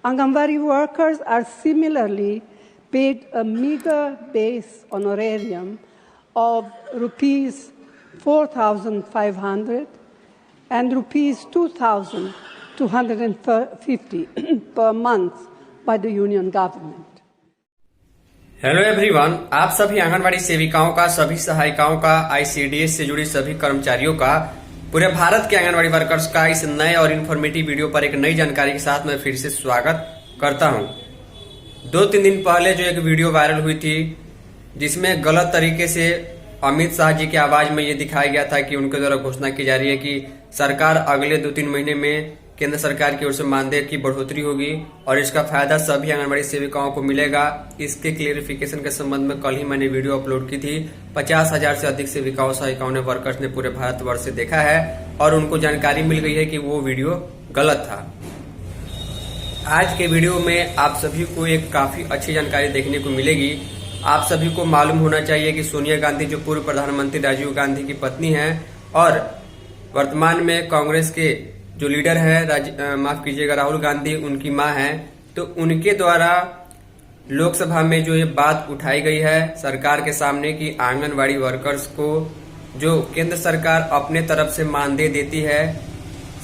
Anganwadi workers are similarly paid a meager base honorarium of rupees 4,500 and rupees 2,250 per month by the union government. Hello everyone, आप सभी आंगनवाड़ी सेविकाओं का, सभी सहायिकाओं का, आईसीडीएस से जुड़ी सभी कर्मचारियों का, पूरे भारत के आंगनवाड़ी वर्कर्स का इस नए और इन्फॉर्मेटिव वीडियो पर एक नई जानकारी के साथ मैं फिर से स्वागत करता हूं। 2-3 दिन पहले जो एक वीडियो वायरल हुई थी जिसमें गलत तरीके से अमित शाह जी की आवाज में ये दिखाया गया था कि उनके द्वारा घोषणा की जा रही है कि सरकार अगले 2-3 महीने में केंद्र सरकार की ओर से मानदेय की बढ़ोतरी होगी और इसका फायदा सभी आंगनबाड़ी सेविकाओं को मिलेगा। इसके क्लियरिफिकेशन के संबंध में कल ही मैंने वीडियो अपलोड की थी। 50,000 से अधिक सेविकाओं सहायिकाओं ने, वर्कर्स ने पूरे भारतवर्ष से देखा है और उनको जानकारी मिल गई है कि वो वीडियो गलत था। आज के वीडियो में आप सभी को एक काफी अच्छी जानकारी देखने को मिलेगी। आप सभी को मालूम होना चाहिए कि सोनिया गांधी जो पूर्व प्रधानमंत्री राजीव गांधी की पत्नी है और वर्तमान में कांग्रेस के जो लीडर है, माफ कीजिएगा, राहुल गांधी उनकी मां है, तो उनके द्वारा लोकसभा में जो ये बात उठाई गई है सरकार के सामने कि आंगनवाड़ी वर्कर्स को जो केंद्र सरकार अपने तरफ से मानदेय देती है,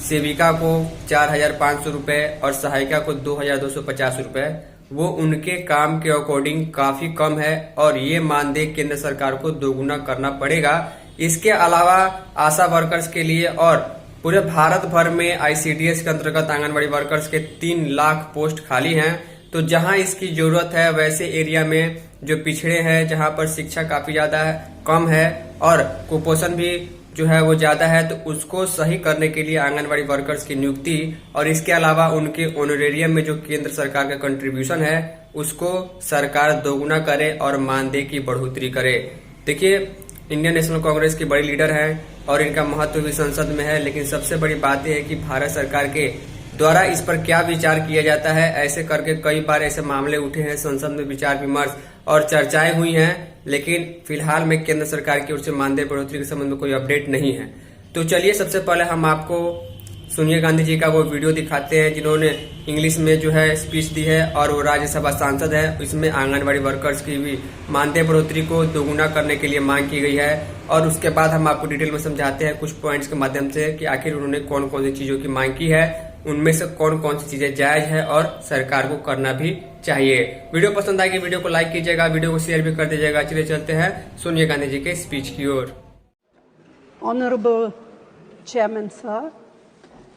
सेविका को 4,500 रुपए और सहायिका को 2,250 रुपए, वो उनके काम के अकॉर्डिंग काफी कम है और ये मानदेय केंद्र सरकार को दोगुना करना पड़ेगा। इसके अलावा आशा वर्कर्स के लिए और पूरे भारत भर में आईसीडीएस के अंतर्गत आंगनवाड़ी वर्कर्स के 3 लाख पोस्ट खाली हैं। तो जहां इसकी जरूरत है वैसे एरिया में जो पिछड़े हैं, जहां पर शिक्षा काफी ज्यादा कम है और कुपोषण भी जो है वो ज्यादा है, तो उसको सही करने के लिए आंगनवाड़ी वर्कर्स की नियुक्ति और इसके अलावा उनके ऑनरेरियम में जो केंद्र सरकार का कंट्रीब्यूशन है उसको सरकार दोगुना करे और मानदेय की बढ़ोतरी करे। देखिए, इंडियन नेशनल कांग्रेस की बड़ी लीडर है और इनका महत्व भी संसद में है, लेकिन सबसे बड़ी बात यह है कि भारत सरकार के द्वारा इस पर क्या विचार किया जाता है। ऐसे करके कई बार ऐसे मामले उठे हैं, संसद में विचार विमर्श और चर्चाएं हुई हैं, लेकिन फिलहाल में केंद्र सरकार की ओर से मानदेय बढ़ोतरी के संबंध में कोई अपडेट नहीं है। तो चलिए सबसे पहले हम आपको सोनिया गांधी जी का वो वीडियो दिखाते हैं जिन्होंने इंग्लिश में जो है स्पीच दी है और वो राज्यसभा सांसद है। इसमें आंगनवाड़ी वर्कर्स की भी मानदेय बढ़ोतरी को दोगुना करने के लिए मांग की गई है और उसके बाद हम आपको डिटेल में समझाते हैं कुछ पॉइंट्स के माध्यम से कि आखिर उन्होंने कौन कौन सी चीजों की मांग की है, उनमें से कौन कौन सी चीजें जायज है और सरकार को करना भी चाहिए। वीडियो पसंद आएगी वीडियो को लाइक कीजिएगा, वीडियो को शेयर भी कर दीजिएगा। चलिए चलते हैं सोनिया गांधी जी के स्पीच की ओर। Honorable Chairman Sir,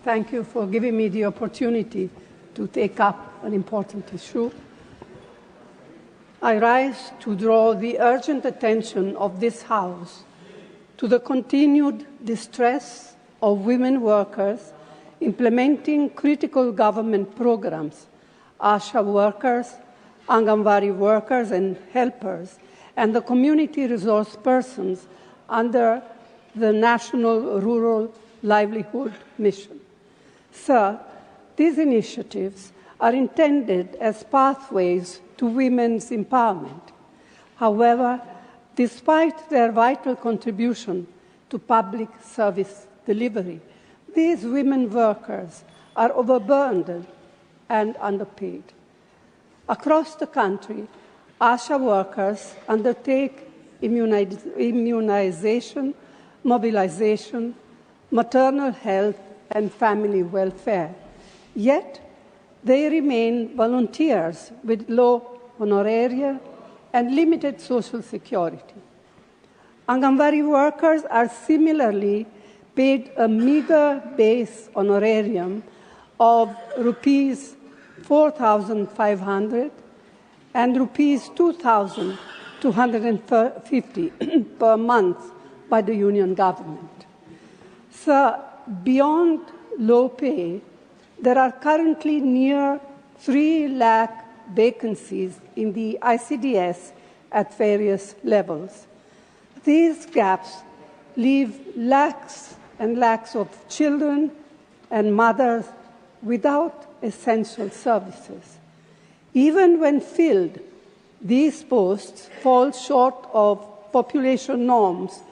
thank you for giving me the opportunity to take up an important issue. I rise to draw the urgent attention of this House to the continued distress of women workers implementing critical government programs, ASHA workers, Anganwadi workers and helpers, and the community resource persons under the National Rural Livelihood Mission. Sir, these initiatives are intended as pathways to women's empowerment. However, despite their vital contribution to public service delivery, these women workers are overburdened and underpaid. Across the country, ASHA workers undertake immunization, mobilization, maternal health, and family welfare. Yet, they remain volunteers with low honoraria and limited social security. Anganwadi workers are similarly paid a meager base honorarium of rupees 4,500 and rupees 2,250 per month by the union government. Sir, beyond low pay, there are currently near 3 lakh vacancies in the ICDS at various levels. These gaps leave lakhs and lakhs of children and mothers without essential services. Even when filled, these posts fall short of population norms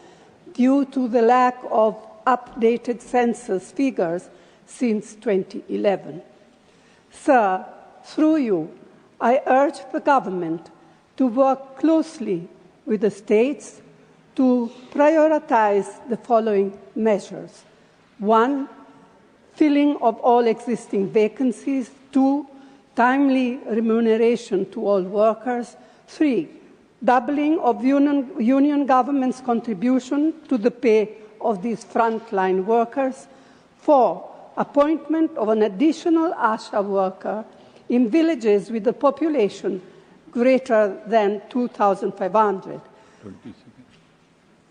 due to the lack of updated census figures since 2011. Sir, through you, I urge the government to work closely with the states to prioritize the following measures. 1, filling of all existing vacancies. 2, timely remuneration to all workers. 3, doubling of union government's contribution to the pay of these frontline workers. 4, appointment of an additional ASHA worker in villages with a population greater than 2,500.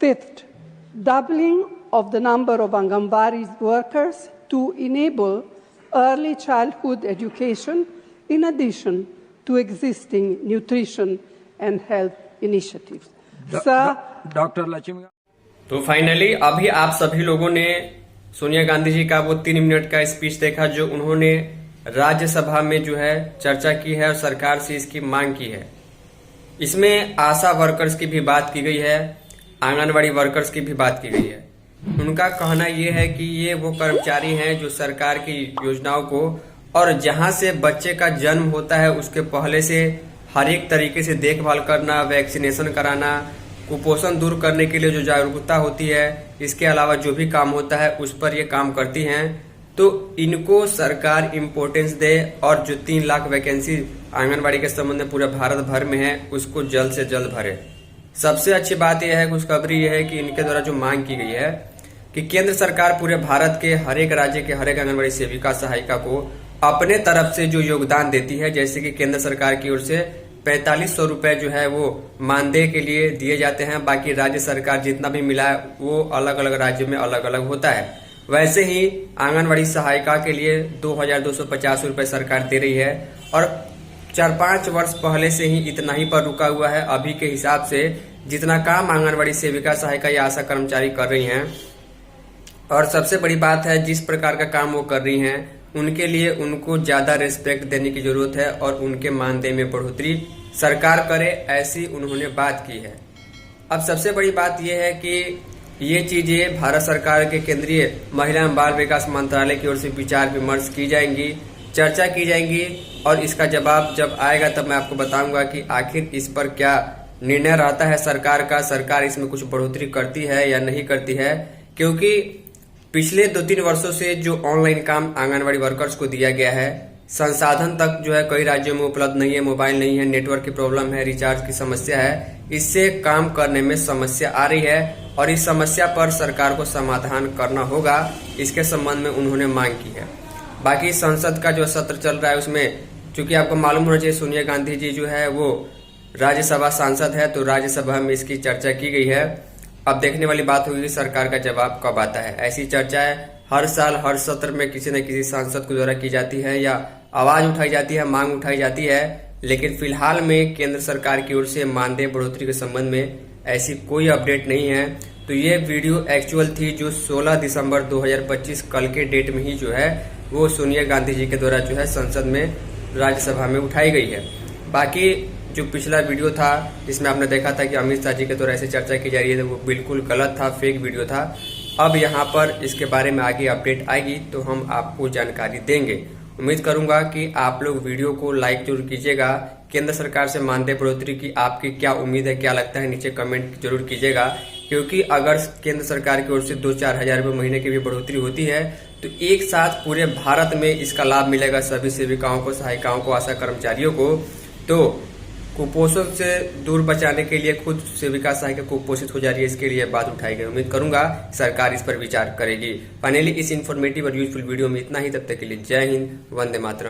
5th, doubling of the number of Anganwadi workers to enable early childhood education in addition to existing nutrition and health initiatives. Doctor Lakshmi. तो finally अभी आप सभी लोगों ने सोनिया गांधी जी का वो 3 minute का speech देखा जो उन्होंने राज्यसभा में जो है चर्चा की है और सरकार से इसकी मांग की है। इसमें आशा वर्कर्स की भी बात की गई है, आंगनवाड़ी वर्कर्स की भी बात की गई है। उनका कहना यह है कि ये वो कर्मचारी हैं जो सरकार की योजनाओं को और जहां से बच्चे का जन्म होता है उसके पहले से हर एक तरीके से देखभाल करना, वैक्सीनेशन कराना, कुपोषण दूर करने के लिए जो जागरूकता होती है, इसके अलावा जो भी काम होता है उस पर ये काम करती हैं। तो इनको सरकार इम्पोर्टेंस दे और जो 3 लाख वैकेंसी आंगनबाड़ी के संबंध में पूरे भारत भर में है उसको जल्द से जल्द भरे। सबसे अच्छी बात यह है, खुशखबरी यह है कि इनके द्वारा जो मांग की गई है कि केंद्र सरकार पूरे भारत के हर एक राज्य के हर एक आंगनबाड़ी सेविका सहायिका को अपने तरफ से जो योगदान देती है, जैसे कि केंद्र सरकार की ओर से 4500 रुपए जो है वो मानदेय के लिए दिए जाते हैं। बाकी राज्य सरकार जितना भी मिला है वो अलग अलग राज्य में अलग अलग होता है। वैसे ही आंगनबाड़ी सहायिका के लिए 2250 रुपए सरकार दे रही है और 4-5 वर्ष पहले से ही इतना ही पर रुका हुआ है। अभी के हिसाब से जितना काम आंगनबाड़ी सेविका सहायिका या आशा कर्मचारी कर रही हैं, और सबसे बड़ी बात है जिस प्रकार का काम वो कर रही हैं उनके लिए उनको ज्यादा रिस्पेक्ट देने की जरूरत है और उनके मानदेय में बढ़ोतरी सरकार करे, ऐसी उन्होंने बात की है। अब सबसे बड़ी बात यह है कि ये चीजें भारत सरकार के केंद्रीय महिला एवं बाल विकास मंत्रालय की ओर से विचार विमर्श की जाएंगी, चर्चा की जाएंगी और इसका जवाब जब आएगा तब मैं आपको बताऊंगा कि आखिर इस पर क्या निर्णय रहता है सरकार का। सरकार इसमें कुछ बढ़ोतरी करती है या नहीं करती है, क्योंकि पिछले 2-3 वर्षों से जो ऑनलाइन काम आंगनवाड़ी वर्कर्स को दिया गया है, संसाधन तक जो है कई राज्यों में उपलब्ध नहीं है, मोबाइल नहीं है, नेटवर्क की प्रॉब्लम है, रिचार्ज की समस्या है, इससे काम करने में समस्या आ रही है और इस समस्या पर सरकार को समाधान करना होगा। इसके संबंध में उन्होंने मांग की है। बाकी संसद का जो सत्र चल रहा है उसमें चूंकि आपको मालूम होना चाहिए सोनिया गांधी जी जो है वो राज्यसभा सांसद है, तो राज्यसभा में इसकी चर्चा की गई है। अब देखने वाली बात होगी सरकार का जवाब कब आता है। ऐसी चर्चाएं हर साल हर सत्र में किसी न किसी सांसद के द्वारा की जाती है या आवाज उठाई जाती है, मांग उठाई जाती है, लेकिन फिलहाल में केंद्र सरकार की ओर से मानदेय बढ़ोतरी के संबंध में ऐसी कोई अपडेट नहीं है। तो ये वीडियो एक्चुअल थी जो 16 दिसंबर 2025 कल के डेट में ही जो है वो सोनिया गांधी जी के द्वारा जो है संसद में राज्यसभा में उठाई गई है। बाकी जो पिछला वीडियो था जिसमें आपने देखा था कि अमित शाह जी के द्वारा ऐसे चर्चा की जा रही है, वो बिल्कुल गलत था, फेक वीडियो था। अब यहाँ पर इसके बारे में आगे अपडेट आएगी तो हम आपको जानकारी देंगे। उम्मीद करूंगा कि आप लोग वीडियो को लाइक जरूर कीजिएगा। केंद्र सरकार से मानदेय बढ़ोतरी की आपकी क्या उम्मीद है, क्या लगता है, नीचे कमेंट जरूर कीजिएगा। क्योंकि अगर केंद्र सरकार की ओर से 2-4 हजार रुपये महीने की भी बढ़ोतरी होती है तो एक साथ पूरे भारत में इसका लाभ मिलेगा सभी सेविकाओं को, सहायिकाओं को, आशा कर्मचारियों को। तो कुपोषण से दूर बचाने के लिए खुद सेविका सहायिका कुपोषित हो जा रही है, इसके लिए बात उठाई गई। उम्मीद करूंगा सरकार इस पर विचार करेगी। फाइनली इस इन्फॉर्मेटिव और यूजफुल वीडियो में इतना ही। तब तक के लिए जय हिंद, वंदे मातरम।